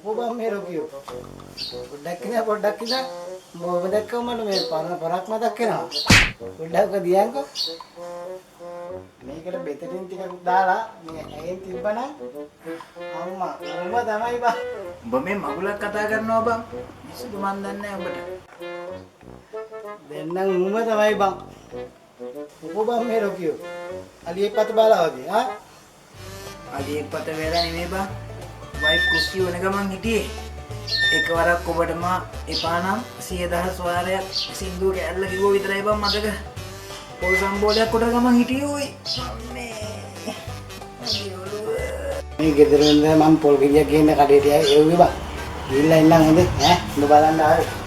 Upah mero kyo. Podak kina, mau dekka mana mer parak mata kena. Podak ke dia ko. මේකට බෙතටින් ටිකක් දාලා මේ ඇයෙන් තිබ්බනම් අම්මා තමයි බා. උඹ මේ මගුලක් කතා කරනවා බං. මිසුදු මන් දන්නේ නැහැ උඹට. දෙන්නම් උඹ තමයි බං. උඹ මේ රොකියෝ. අලියෙක් පත බාලා වගේ ආ. අලියෙක් පත වේලා නෙමෙයි බං. වයිෆ් කුස්සිය වෙන ගමන් හිටියේ. එකවරක් ඔබටම එපා නම් 100,000 වාරයක් සින්දුව කැල්ල කිව්ව විතරයි බං මතක. පොල් සම්බෝලයක් කොට ගමන් හිටියේ ඔයි. මේ ගෙදර ඉඳන් මම පොල් ගෙඩියක් ගේන්න කඩේට එව්වේ බං. ගිහිල්ලා ඉන්නම් හොඳේ ඈ. උඹ බලන්න ආවේ.